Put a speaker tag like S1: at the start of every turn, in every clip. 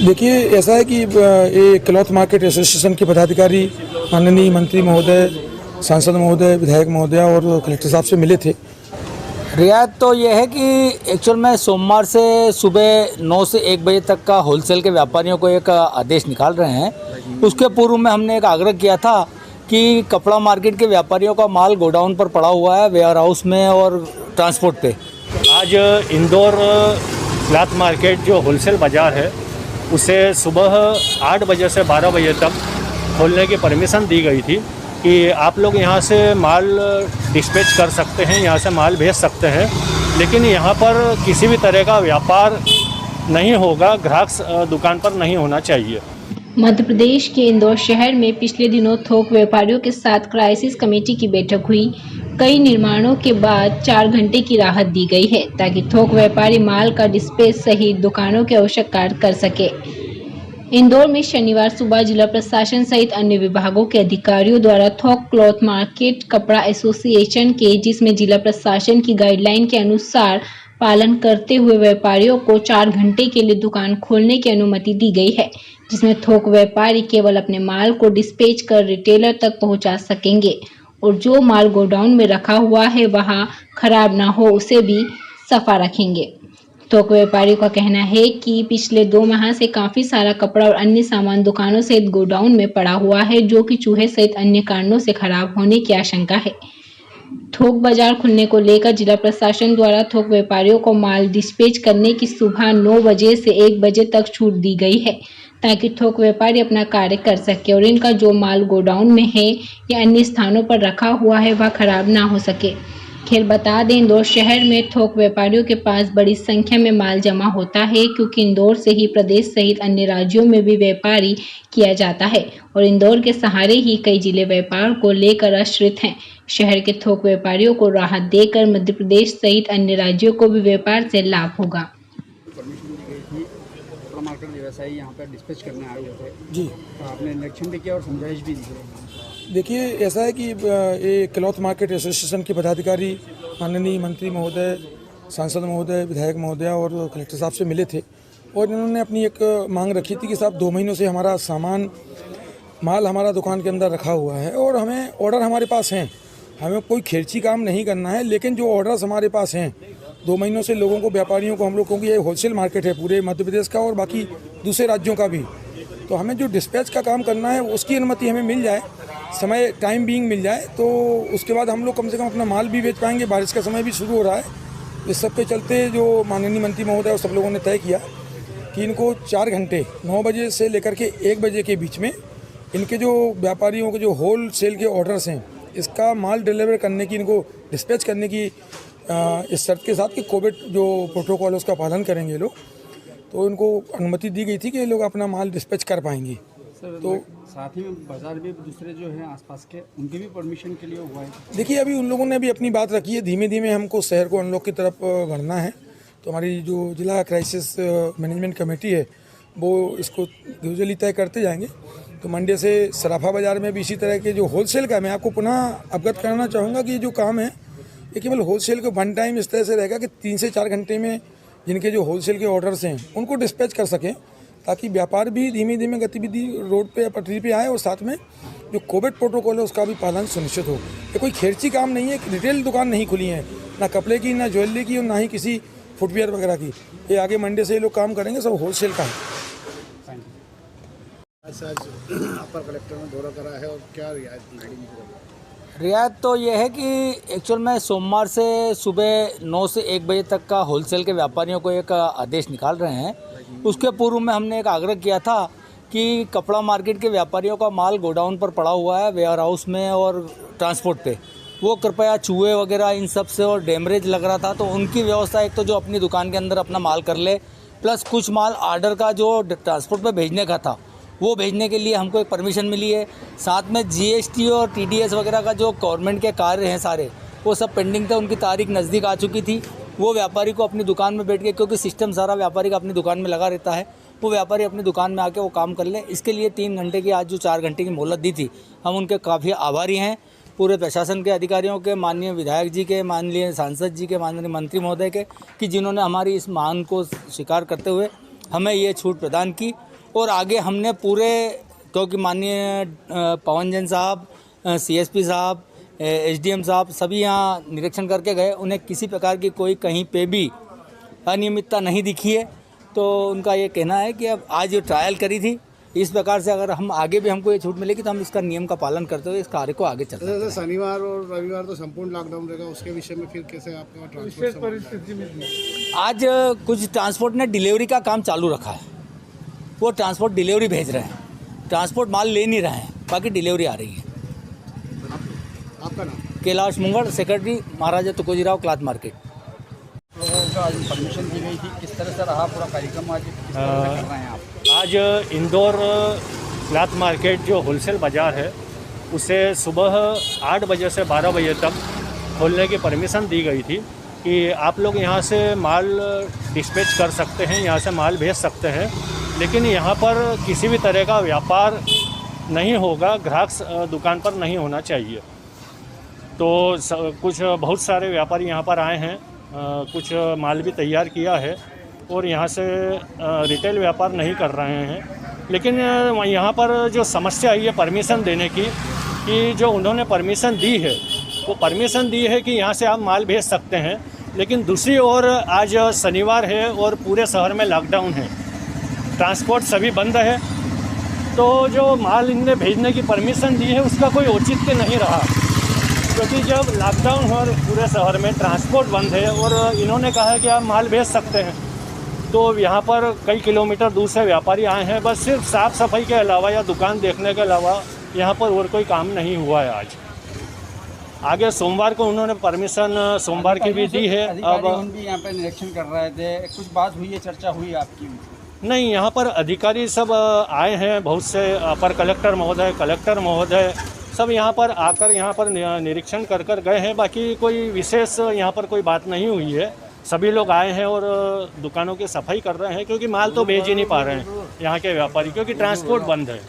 S1: देखिए, ऐसा है कि ये क्लॉथ मार्केट एसोसिएशन के पदाधिकारी माननीय मंत्री महोदय, सांसद महोदय, विधायक महोदय और कलेक्टर साहब से मिले थे।
S2: रियायत तो ये है कि एक्चुअल में सोमवार से सुबह 9 से 1 बजे तक का होलसेल के व्यापारियों को एक आदेश निकाल रहे हैं। उसके पूर्व में हमने एक आग्रह किया था कि कपड़ा मार्केट के व्यापारियों का माल गोडाउन पर पड़ा हुआ है, वेयर हाउस में और ट्रांसपोर्ट पे।
S3: आज इंदौर क्लॉथ मार्केट जो होलसेल बाज़ार है उसे सुबह 8 बजे से 12 बजे तक खोलने की परमिशन दी गई थी कि आप लोग यहाँ से माल डिस्पैच कर सकते हैं, यहाँ से माल भेज सकते हैं, लेकिन यहाँ पर किसी भी तरह का व्यापार नहीं होगा, ग्राहक दुकान पर नहीं होना चाहिए।
S4: मध्य प्रदेश के इंदौर शहर में पिछले दिनों थोक व्यापारियों के साथ क्राइसिस कमेटी की बैठक हुई। कई निर्माणों के बाद 4 घंटे की राहत दी गई है ताकि थोक व्यापारी माल का डिस्पैच सहित दुकानों के आवश्यक कार्य कर सके। इंदौर में शनिवार सुबह जिला प्रशासन सहित अन्य विभागों के अधिकारियों द्वारा थोक क्लॉथ मार्केट कपड़ा एसोसिएशन के, जिसमें जिला प्रशासन की गाइडलाइन के अनुसार पालन करते हुए व्यापारियों को 4 घंटे के लिए दुकान खोलने की अनुमति दी गई है, जिसमें थोक व्यापारी केवल अपने माल को डिस्पैच कर रिटेलर तक पहुंचा सकेंगे और जो माल गोडाउन में रखा हुआ है वहां खराब ना हो उसे भी सफा रखेंगे। थोक व्यापारियों का कहना है कि पिछले 2 माह से काफी सारा कपड़ा और अन्य सामान दुकानों सहित गोडाउन में पड़ा हुआ है, जो कि चूहे सहित अन्य कारणों से खराब होने की आशंका है। थोक बाजार खुलने को लेकर जिला प्रशासन द्वारा थोक व्यापारियों को माल डिस्पैच करने की सुबह 9 बजे से 1 बजे तक छूट दी गई है ताकि थोक व्यापारी अपना कार्य कर सके और इनका जो माल गोडाउन में है या अन्य स्थानों पर रखा हुआ है वह खराब ना हो सके। खैर बता दें, इंदौर शहर में थोक व्यापारियों के पास बड़ी संख्या में माल जमा होता है क्योंकि इंदौर से ही प्रदेश सहित अन्य राज्यों में भी व्यापारी किया जाता है और इंदौर के सहारे ही कई जिले व्यापार को लेकर आश्रित हैं। शहर के थोक व्यापारियों को राहत देकर मध्य प्रदेश सहित अन्य राज्यों को भी व्यापार से लाभ होगा।
S5: परमिशन दी गई थी, कपड़ा मार्केट व्यवसायी यहाँ पर डिस्पैच करने आए हुए थे
S1: जी,
S5: तो आपने निरीक्षण भी किया और समझाइश भी दी है।
S1: देखिए, ऐसा है कि ये क्लॉथ मार्केट एसोसिएशन के पदाधिकारी माननीय मंत्री महोदय, सांसद महोदय, विधायक महोदय और कलेक्टर साहब से मिले थे और इन्होंने अपनी एक मांग रखी थी कि साहब 2 महीनों से हमारा सामान माल हमारा दुकान के अंदर रखा हुआ है और हमें ऑर्डर हमारे पास हैं, हमें कोई खेलची काम नहीं करना है, लेकिन जो ऑर्डर्स हमारे पास हैं 2 महीनों से लोगों को, व्यापारियों को, हम लोग, क्योंकि ये होलसेल मार्केट है पूरे मध्य प्रदेश का और बाकी दूसरे राज्यों का भी, तो हमें जो डिस्पैच का काम करना है उसकी अनुमति हमें मिल जाए, समय टाइम बीइंग मिल जाए, तो उसके बाद हम लोग कम से कम अपना माल भी बेच पाएंगे। बारिश का समय भी शुरू हो रहा है, इस सब के चलते जो माननीय मंत्री महोदय और सब लोगों ने तय किया कि इनको 4 घंटे 9 बजे से लेकर के 1 बजे के बीच में इनके जो व्यापारियों के जो होल सेल के ऑर्डर्स हैं इसका माल डिलीवर करने की, इनको डिस्पैच करने की इस शर्त के साथ कि कोविड जो प्रोटोकॉल है उसका पालन करेंगे लोग, तो इनको अनुमति दी गई थी कि ये लोग अपना माल डिस्पैच कर पाएंगे। तो
S5: साथ ही में बाजार भी दूसरे जो हैं आसपास के, उनके भी परमिशन के लिए हुआ है।
S1: देखिए, अभी उन लोगों ने भी अपनी बात रखी है, धीमे धीमे हमको शहर को अनलॉक की तरफ बढ़ना है, तो हमारी जो जिला क्राइसिस मैनेजमेंट कमेटी है वो इसको यूजुअली तय करते जाएंगे। तो मंडे से सराफा बाज़ार में भी इसी तरह के जो होलसेल का, मैं आपको पुनः अवगत कराना चाहूँगा कि ये जो काम है ये केवल होलसेल को वन टाइम इस तरह से रहेगा कि 3 से 4 घंटे में जिनके जो होलसेल के ऑर्डर्स हैं उनको डिस्पैच कर सकें, ताकि व्यापार भी धीमे धीमे गतिविधि रोड पे या पटरी पे आए और साथ में जो कोविड प्रोटोकॉल है उसका भी पालन सुनिश्चित हो। ये कोई खेरची काम नहीं है, रिटेल दुकान नहीं खुली है, ना कपड़े की, ना ज्वेलरी की और ना ही किसी फुटवेयर वगैरह की। ये आगे मंडे से ये लोग काम करेंगे, सब होलसेल का है।
S5: अपर कलेक्टर ने दौरा करा है और क्या रियायत दी गई?
S2: रियायत तो ये है कि एक्चुअल में सोमवार से सुबह 9 से 1 बजे तक का होलसेल के व्यापारियों को एक आदेश निकाल रहे हैं। उसके पूर्व में हमने एक आग्रह किया था कि कपड़ा मार्केट के व्यापारियों का माल गोडाउन पर पड़ा हुआ है, वेयर हाउस में और ट्रांसपोर्ट पे, वो कृपया चूहे वगैरह इन सब से और डैमरेज लग रहा था तो उनकी व्यवस्था एक तो जो अपनी दुकान के अंदर अपना माल कर ले, प्लस कुछ माल आर्डर का जो ट्रांसपोर्ट पे भेजने का था वो भेजने के लिए हमको एक परमिशन मिली है। साथ में जीएसटी और टीडीएस वगैरह का जो गवर्नमेंट के कार्य हैं सारे, वो सब पेंडिंग थे, उनकी तारीख नज़दीक आ चुकी थी। वो व्यापारी को अपनी दुकान में बैठ के, क्योंकि सिस्टम सारा व्यापारी का अपनी दुकान में लगा रहता है, वो व्यापारी अपनी दुकान में आके वो काम कर ले। इसके लिए 3 घंटे की आज जो 4 घंटे की मोहलत दी थी, हम उनके काफ़ी आभारी हैं, पूरे प्रशासन के अधिकारियों के, माननीय विधायक जी के, माननीय सांसद जी के, माननीय मंत्री महोदय के, कि जिन्होंने हमारी इस मांग को स्वीकार करते हुए हमें ये छूट प्रदान की और आगे हमने पूरे, क्योंकि माननीय पवन जैन साहब, CSP साहब, SDM साहब सभी यहाँ निरीक्षण करके गए, उन्हें किसी प्रकार की कोई कहीं पे भी अनियमितता नहीं दिखी है। तो उनका ये कहना है कि अब आज जो ट्रायल करी थी, इस प्रकार से अगर हम आगे भी हमको ये छूट मिलेगी तो हम इसका नियम का पालन करते हुए इस कार्य को आगे चलते हैं।
S6: जैसे शनिवार और रविवार तो संपूर्ण लॉकडाउन रहेगा, उसके विषय में फिर कैसे आपका ट्रांसपोर्ट परिस्थिति में
S2: आज कुछ ट्रांसपोर्ट ने डिलीवरी का काम चालू रखा है, वो ट्रांसपोर्ट डिलीवरी भेज रहे हैं, ट्रांसपोर्ट माल ले नहीं रहे हैं, बाकी डिलीवरी आ रही है।
S6: आपका नाम?
S2: कैलाश मुंगड़, सेक्रेटरी, महाराजा तुकोजीराव क्लॉथ मार्केट।
S5: लोगों को आज परमिशन दी गई थी, किस तरह से रहा पूरा कार्यक्रम, आज किस तरह से कर रहे हैं आप?
S3: आज इंदौर क्लॉथ मार्केट जो होलसेल बाज़ार है उसे सुबह 8 बजे से 12 बजे तक खोलने की परमिशन दी गई थी कि आप लोग यहाँ से माल डिस्पैच कर सकते हैं, यहाँ से माल भेज सकते हैं, लेकिन यहाँ पर किसी भी तरह का व्यापार नहीं होगा, ग्राहक दुकान पर नहीं होना चाहिए। तो कुछ बहुत सारे व्यापारी यहाँ पर आए हैं, कुछ माल भी तैयार किया है और यहाँ से रिटेल व्यापार नहीं कर रहे हैं। लेकिन यहाँ पर जो समस्या आई है परमिशन देने की, कि जो उन्होंने परमिशन दी है वो परमिशन दी है कि यहाँ से आप माल भेज सकते हैं, लेकिन दूसरी ओर आज शनिवार है और पूरे शहर में लॉकडाउन है, ट्रांसपोर्ट सभी बंद है, तो जो माल इनने भेजने की परमिशन दी है उसका कोई औचित्य नहीं रहा, क्योंकि जब लॉकडाउन और पूरे शहर में ट्रांसपोर्ट बंद है और इन्होंने कहा है कि आप माल भेज सकते हैं, तो यहाँ पर कई किलोमीटर दूर से व्यापारी आए हैं, बस सिर्फ साफ़ सफाई के अलावा या दुकान देखने के अलावा यहाँ पर और कोई काम नहीं हुआ है। आज आगे सोमवार को उन्होंने परमिशन सोमवार की भी दी है। अब
S5: भी यहाँ पे निरीक्षण कर रहे थे, कुछ बात हुई है, चर्चा हुई आपकी?
S3: नहीं, यहाँ पर अधिकारी सब आए हैं, बहुत से अपर कलेक्टर महोदय, कलेक्टर महोदय सब यहाँ पर आकर यहाँ पर निरीक्षण कर कर गए हैं। बाकी कोई विशेष यहाँ पर कोई बात नहीं हुई है। सभी लोग आए हैं और दुकानों की सफाई कर रहे हैं, क्योंकि माल तो भेज ही नहीं पा रहे हैं यहाँ के व्यापारी, क्योंकि ट्रांसपोर्ट बंद है।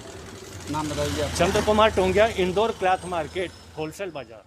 S5: नाम बताइए।
S3: Chandra Kumar Tongia, Indore cloth market wholesale बाजार।